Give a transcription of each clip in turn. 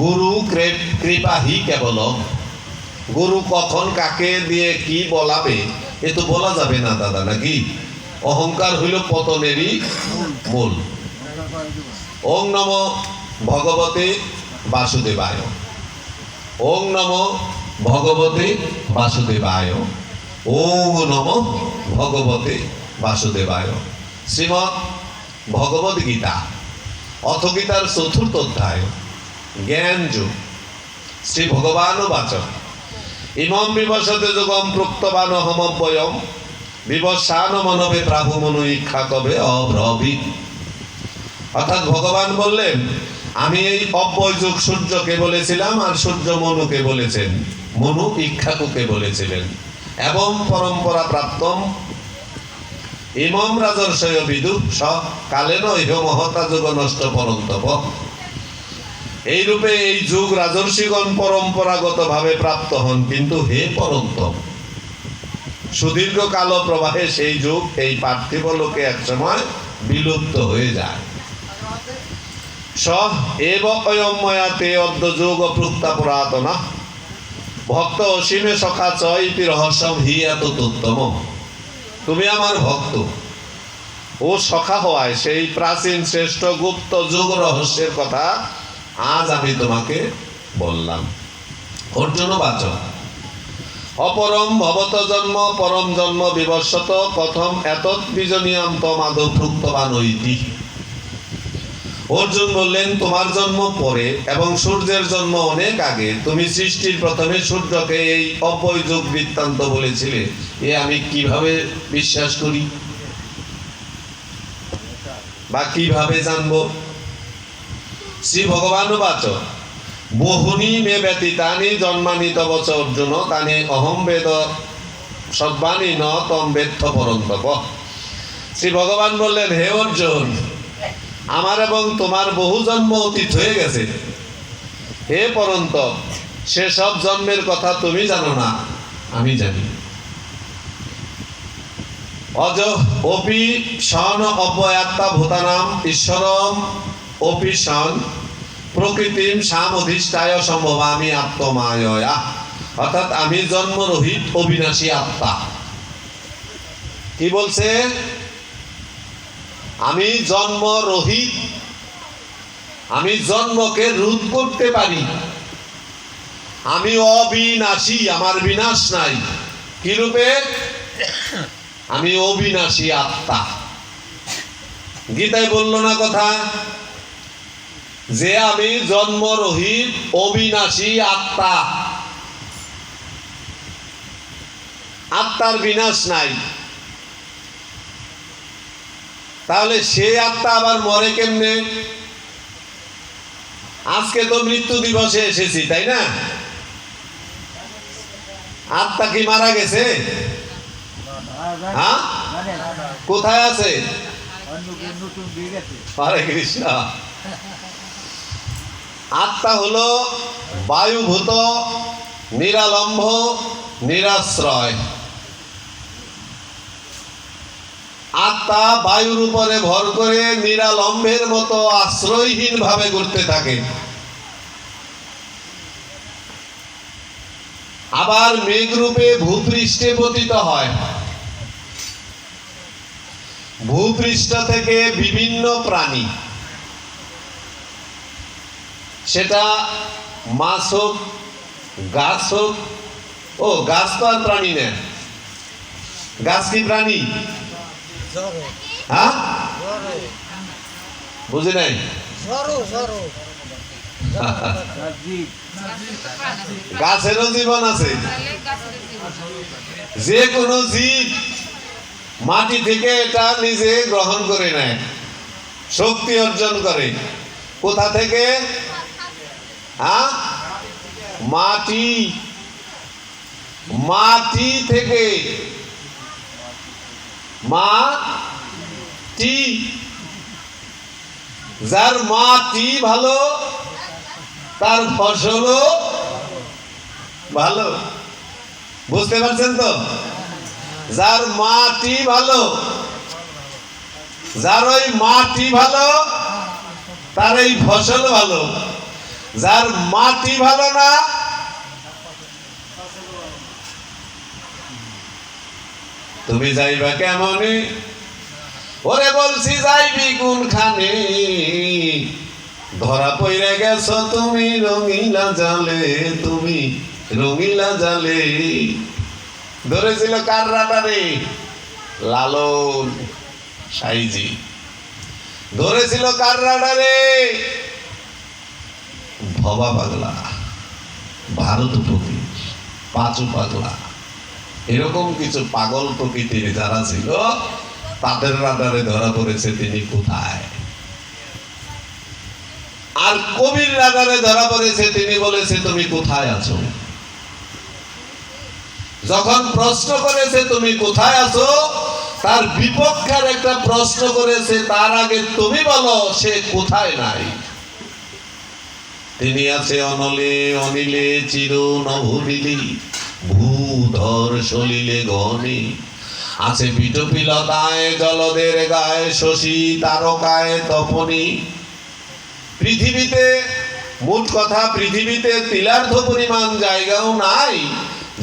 গুরু কৃপা হি কেবলম। গুরু কখন কাকে দিয়ে কি বলাবে এ তো বলা যাবে না দাদা, নাকি? অহংকার হইল পতনেরই মূল। ওং নম ভগবতে বাসুদেবায়। ওং নম ভগবতে বাসুদেবায়। ওং নম ভগবতে বাসুদেবায়। শ্রীমৎ ভগবদ গীতা অথ গীতার ৪র্থ অধ্যায় জ্ঞান যোগ। শ্রী ভগবান বাচ ইমম বিবসতে যোগম প্রক্তবান হমব্যয়ম বিবসান মনবে প্রাভু মনু ইক্ষা কবে অব্রবীত। অর্থাৎ ভগবান বললেন, আমি এই অব্যয় যুগ সূর্যকে বলেছিলাম, আর সূর্য মনুকে বলেছেন, মনু ইক্ষাকুকে বলেছিলেন। এবং পরম্পরা প্রাপ্তম ইমম রাজর্ষয় বিদু স কালেন ইহ মহতা যুগ নষ্ট পরন্তপ। এইরূপে এই যুগ রাজর্ষিগণ পরম্পরাগত ভাবে প্রাপ্ত হন, কিন্তু হে পরন্তপ, সুদীর্ঘ কাল প্রবাহে সেই যুগ এই পার্থিব লোকে একসময় বিলুপ্ত হয়ে যায়। স এব অয়ম ময়া তে অদ্য যুগ প্রুক্তা পুরাতনা ভক্ত অসীমে সখা চ ইতি রহস্যম হি এত উত্তম। তুমি আমার ভক্ত ও সখা হওয়ায় সেই প্রাচীন শ্রেষ্ঠ গুপ্ত যুগ রহস্যের কথা আজ আমি তোমাকে বললাম। অর্জুন বাচ অপরম ভবত জন্ম পরম জন্ম বিবস্বত কথম এতৎ বীজনিয়ম তম আদৌ প্রুক্তবান ইতি। অর্জুন বললেন, তোমার জন্ম পরে এবং সূর্যের জন্ম অনেক আগে। তুমি সৃষ্টির প্রথমে সূর্যকে এই অব্যয় যুগ বৃত্তান্ত বলেছিলে, এ আমি কিভাবে বিশ্বাস করি বা কিভাবে জানবো? শ্রী ভগবান বাচ বহুনি মে ব্যতীতানি জন্মানি তব চ অর্জুন তানি অহম বেদ সদ্বানি ন তম বেত্থ পরন্তপ। শ্রী ভগবান বললেন, হে অর্জুন, আমার এবং তোমার বহু জন্ম অতীত হয়ে গেছে। হে পরন্তপ, সেসব জন্মের কথা তুমি জানো না, আমি জানি। অজ অপি সন অব্যয়াত্মা ভূতানাম ঈশ্বরম অপি সন প্রকৃতিম সাম অধিষ্ঠায় সম্ভবামি আত্মমায়য়া। অর্থাৎ আমি জন্মরহিত অবিনাশী আত্মা। কি বলছে? আমি জন্মরহিত, আমি জন্মকে রোধ করতে পারি। আমি অবিনাশী, আমার বিনাশ নাই। কি রূপে? আমি অবিনাশী আত্মা। গীতায় বলল না কথা যে আমি জন্মরহিত অবিনাশী আত্মা, আত্মার বিনাশ নাই। তাহলে সে আত্মা আবার মরে কেমনে? আজকে তো মৃত্যু দিবসে এসেছি, তাই না? আত্মা কি মারা গেছে? হ্যাঁ, কোথায় আছে? হরে কৃষ্ণ। আত্মা হলো বায়ুভূত, নিরালম্ব, নিরাশ্রয়। আত্মা বায়ুর উপরে ভর করে নিরালম্বের মতো আশ্রয়হীন ভাবে ঘুরতে থাকে। আবার মেঘরূপে ভূপৃষ্ঠে পতিত হয়। ভূপৃষ্ঠ থেকে বিভিন্ন প্রাণী, সেটা মাছ হোক, গাছ হোক। ও গাছ তো আর প্রাণী না। গাছ কি প্রাণী? হ্যাঁ, বুঝি নাই। গাছেরও জীবন আছে। যে কোনো জীব মাটি থেকে এটা নিজে গ্রহণ করে নেয়, শক্তি অর্জন করে। কোথা থেকে? হ্যাঁ, মাটি, মাটি থেকে। মাটি, যার মাটি ভালো তার ফসলও ভালো। বুঝতে পারছেন তো? যার মাটি ভালো, যার ওই মাটি ভালো, তার এই ফসল ভালো। যার মাটি ভালো না তুমি যাইবা কেমনে? ওরে বলছি যাইবি কোনখানে? ধরা পইরা গেছো তুমি রঙিলা জালে, তুমি রঙিলা জালে। ধরেছিল কার রাডারে? লালন সাইজি। ধরেছিল কার রাডারে? ভবা পাগলা, ভারত ফকির, পাঁচু পাগলা, এরকম কিছু পাগল প্রকৃতির যারা ছিল তাদের রাডারে ধরা পড়েছে তিনি কোথায়। আর কবির রাডারে ধরা পড়েছে তিনি বলেছে তুমি কোথায় আছো। যখন প্রশ্ন করেছে তুমি কোথায় আছো, তার বিপক্ষের একটা প্রশ্ন করেছে তার আগে তুমি বলো সে কোথায় নাই। তিনি আছে অনলে অনিলে চির নভুমিলি, ভূধর সলিলে গণে। আছে পিটপিলতায় জলদের গায়ে, শশী তারকায় তপনী। পৃথিবীতে মোট কথা পৃথিবীতে তিলার্ধ পরিমাণ জায়গাও নাই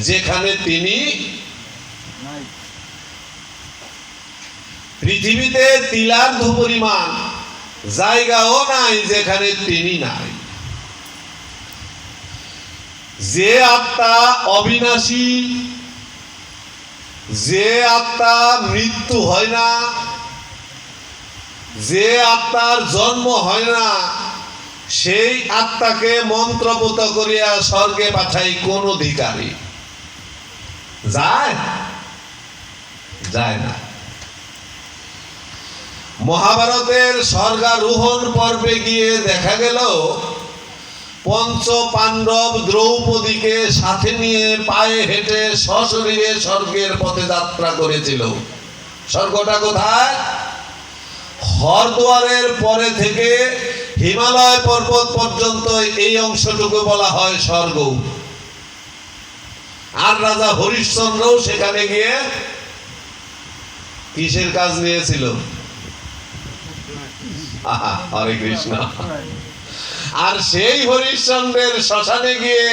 যেখানে তিনি, পৃথিবীতে তিলার্ধ পরিমাণ জায়গাও নাই যেখানে তিনি নাই। যে আত্মা অবিনাশী, যে আত্মা মৃত্যু হয় না, যে আত্মার জন্ম হয় না, সেই আত্মাকে মন্ত্রপুত করিয়া স্বর্গে পাঠাই কোন অধিকারী? যায়? যায় না। মহাভারতের স্বর্গারোহণ পর্বে গিয়ে দেখা গেল পঞ্চ পাণ্ডব দ্রৌপদীকে সাথে নিয়ে পায়ে হেঁটে সশরীরে স্বর্গের পথে যাত্রা করেছিল। স্বর্গটা কোথায়? হরদ্বারের পরে থেকে হিমালয় পর্বত পর্যন্ত এই অংশটুকু বলা হয় স্বর্গ। আর রাজা হরিশ্চন্দ্রও সেখানে গিয়ে কিসের কাজ নিয়েছিল? হরে কৃষ্ণ। আর সেই হরিশ্চন্দ্রের শ্মশানে গিয়ে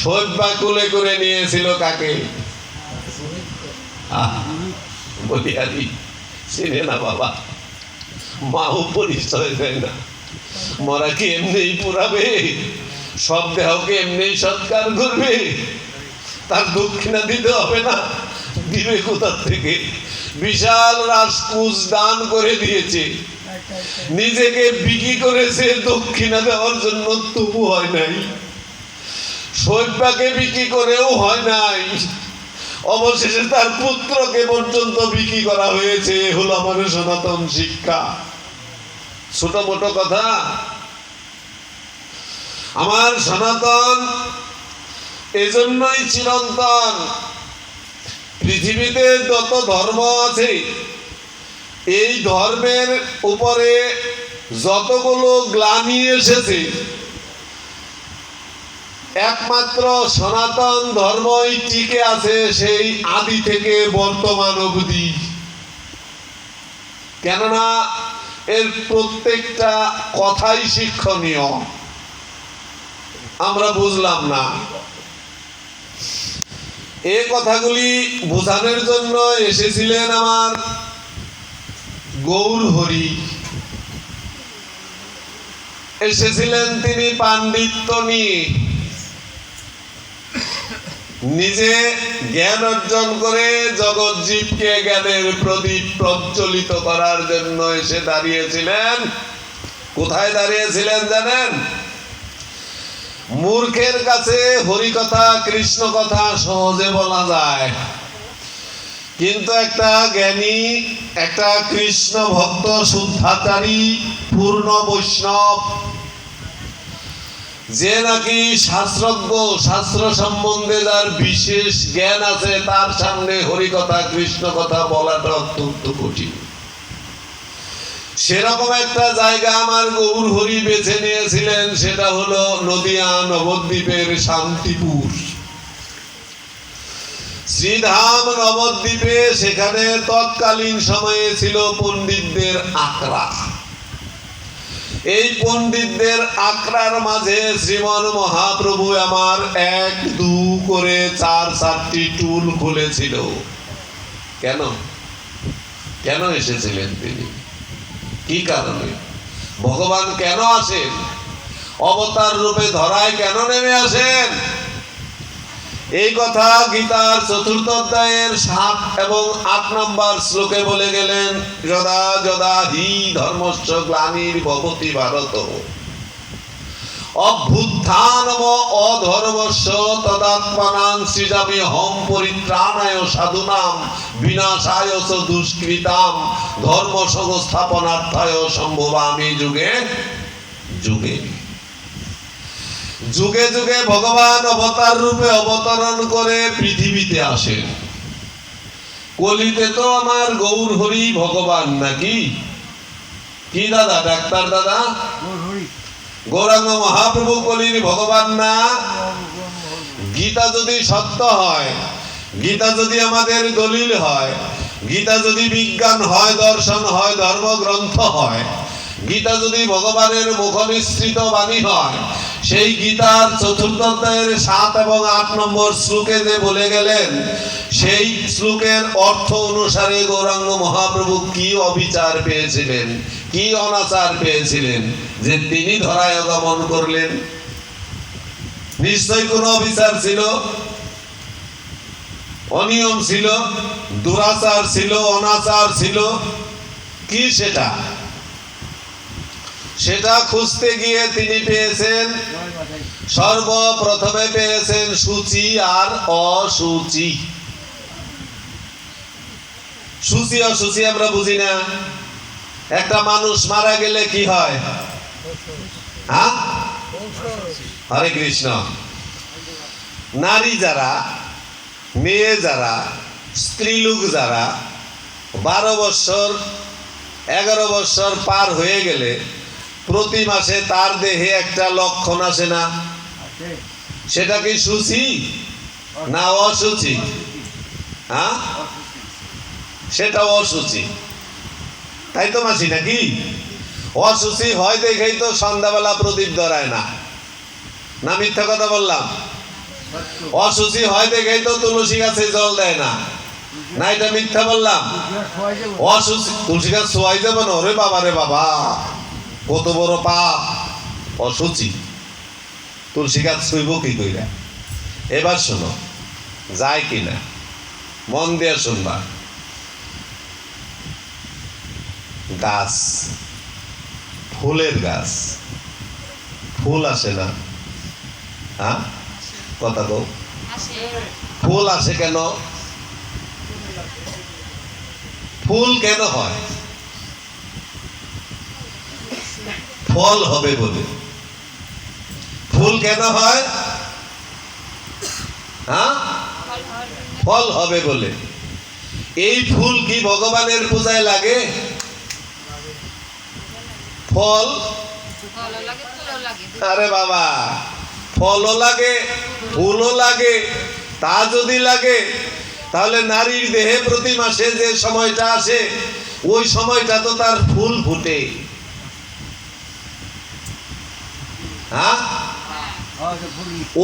শৈব্যা কুলে করে নিয়েছিল কাকে? বলিয়ারি চিনে না বাবা, মাও পরিচয় দেয় না। মরা কি এমনি পুরাবে? সব দেহকে এমনি সৎকার করবে? তার দক্ষিণা দিতে হবে না? দিবে কোথা থেকে? বিশাল রাজকুচ দান করে দিয়েছে, নিজেকে বিক্রি করেছে দক্ষিণা দেওয়ার জন্য, তবু হয় নাই। শৈব্যাকে বিক্রি করেও হয় নাই, অবশেষে তার পুত্রকে পর্যন্ত বিক্রি করা হয়েছে। হলো আমাদের সনাতন শিক্ষা। ছোট মোটো কথা। আমার সনাতন এজন্যই চিরন্তন। পৃথিবীতে যত ধর্ম আছে, এই ধর্মের উপরে যতগুলো গ্লানি এসেছে, একমাত্র সনাতন ধর্মই টিকে আছে সেই আদি থেকে বর্তমান অবধি। কেননা এর প্রত্যেকটা কথাই শিক্ষণীয়। আমরা বুঝলাম না, এই কথাগুলি বোঝানোর জন্য এসেছিলেন আমার গৌর হরি। এসেছিলেন তিনি পাণ্ডিত্য নিয়ে, নিজে জ্ঞান অর্জন করে জগৎ জীবকে জ্ঞানের প্রদীপ প্রজ্বলিত করার জন্য এসে দাঁড়িয়েছিলেন। কোথায় দাঁড়িয়েছিলেন জানেন? মূর্খের কাছে হরি কথা কৃষ্ণ কথা সহজে বলা যায়, কিন্তু একটা জ্ঞানী, একটা কৃষ্ণ ভক্ত শুদ্ধাচারী পূর্ণ বৈষ্ণব, যে নাকি শাস্ত্রজ্ঞ, শাস্ত্র সম্বন্ধে যার বিশেষ জ্ঞান আছে, তার সামনে হরি কথা কৃষ্ণ কথা বলাটা অত্যন্ত কঠিন। সেরকম একটা জায়গা আমার গৌর হরি বেছে নিয়েছিলেন, সেটা হলো নদিয়া নবদ্বীপের শান্তিপুর। শ্রীধাম নবদ্বীপে সেখানে তৎকালীন সময়ে ছিল পণ্ডিতদের আখড়া। এই পণ্ডিতদের আকড়ার মাঝে শ্রীমন মহাপ্রভু আমার 1-2 করে 4-4টি টুল খুলেছিল। কেন কেন এসেছিলেন তিনি? কি কারণে? ভগবান কেন আসেন? অবতার রূপে ধরায় কেন নেমে আসেন? এই কথা গীতার 4th অধ্যায়ের 7 এবং 8 নম্বর শ্লোকে বলে গেলেন, যদা যদা হি ধর্মস্য গ্লানির ভবতি ভারত অভ্যুত্থানম অধর্মস্য তদাত্মানাং সৃজামি হম পরিত্রাণায় সাধুনাম বিনাশায় চ দুষ্কৃতাম ধর্ম সংস্থাপনার্থায় সম্ভবামি যুগে যুগে। যুগে যুগে ভগবান অবতার রূপে অবতরণ করে পৃথিবীতে আসেন। কলিতে তো আমার গৌর হরি ভগবান নাকি? কি দাদা, ডাক্তার দাদা? গৌরাঙ্গ মহাপ্রভু কলির ভগবান না? গীতা যদি সত্য হয়, গীতা যদি আমাদের দলিল হয়, গীতা যদি বিজ্ঞান হয়, দর্শন হয়, ধর্মগ্রন্থ হয়, গীতা যদি ভগবানের মুখনিসৃত বাণী হয়, সেই গীতার 4th অধ্যায়ের 7 এবং 8 নম্বর শ্লোকে যে বলে গেলেন, সেই শ্লোকের অর্থ অনুসারে গৌরাঙ্গ মহাপ্রভু কি অবিচার পেয়েছিলেন, কি অনাচার পেয়েছিলেন যে তিনি ধরায় আগমন করলেন? নিশ্চয়ই কোন অবিচার ছিল, অনিয়ম ছিল, দুরাচার ছিল, অনাচার ছিল। কি সেটা? সেটা খুঁজতে গিয়ে তিনি পেয়েছেন, সর্বপ্রথমে পেয়েছেন সূচি আর অসুচি। সূচি অসুচি আমরা বুঝি না। একটা মানুষ মারা গেলে কি হয়? হ্যাঁ, হরে কৃষ্ণ। নারী যারা, মেয়ে যারা, স্ত্রীলোক যারা 12 বৎসর 11 বৎসর পার হয়ে গেলে প্রতি মাসে তার দেহে একটা লক্ষণ আসে না? সেটা কি সূচি না অসুচি? হ্যাঁ, সেটা অসুচি, তাই তো মাসি নাকি? অসুচি হয় দেখেই তো সন্ধ্যাবেলা প্রদীপ ধরায় না, না মিথ্যা কথা বললাম? অসুচি হয় দেখেই তো তুলসী গাছে জল দেয় না, না এটা মিথ্যা বললাম? অসুচি তুলসী গাছ ছোঁয়াই যাবে না? ওরে বাবা রে বাবা, কত বড় পাপ! অসুচি তুলসী গাছ ছুঁইব কি কইরা? এবার শোনো, যায় কিনা মন দিয়ে শুনবা। গাছ, ফুলের গাছ, ফুল আসে না? হ্যাঁ, কথা কও। ফুল আসে কেন? ফুল কেন হয়? ফল হবে বলে। ফুল কেন হয়? হ্যাঁ, ফল হবে বলে। এই ফুল কি ভগবানের পূজায় লাগে? ফল, আরে বাবা, ফলও লাগে, ফুলও লাগে। তা যদি লাগে তাহলে নারীর দেহে প্রতি মাসে যে সময়টা আসে, ওই সময়টা তো তার ফুল ফুটে। হ্যাঁ,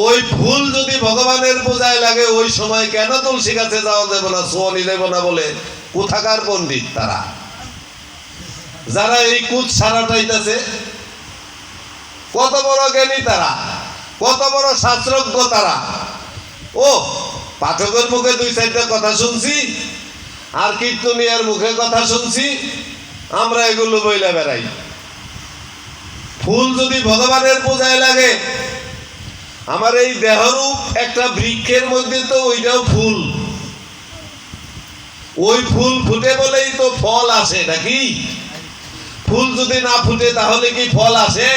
ওই ফুল যদি ভগবানের পূজায় লাগে, ওই সময় কেন তুলসী গাছে যাওয়া দেব না, সোয়ানি দেব না বলে কোথাকার পণ্ডিত তারা, যারা এই কুচ সারাটাইতেছে? কত বড় জ্ঞানী তারা, কত বড় শাস্ত্রজ্ঞ তারা। ও পাঠকের মুখে 2-4টা কথা শুনছি, আর কীর্তনিয়ার মুখে কথা শুনছি, আমরা এগুলো বইলা বেড়াই। ফুল যদি ভগবানের পূজায় লাগে, আমার এই দেহরূপ একটা বৃক্ষের মধ্যে তো ওইটাও ফুল। ওই ফুল ফুটে বলেই তো ফল আসে নাকি? ফুল যদি না ফুটে তাহলে কি ফল আসে?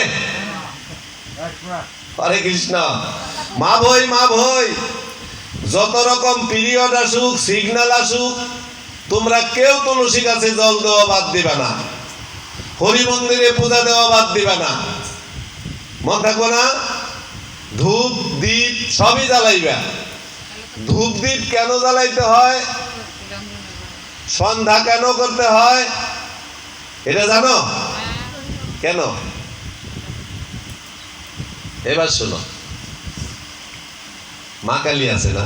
হরে কৃষ্ণ। মা ভই, মা ভই, যত রকম পিরিয়ড আসুক, সিগন্যাল আসুক, তোমরা কেউ তুলসী গাছে জল দেওয়া বাদ দিবে না, হরি মন্দিরে পূজা দেওয়া বাদ দিবে না। মন থাকবো না? ধূপ দীপ সবই জ্বালাইবে। ধূপ দীপ কেন জ্বালাইতে হয়? সন্ধ্যা কেন করতে হয়? এটা জানো? কেন? এবার শোনো, মা কালী আছে না,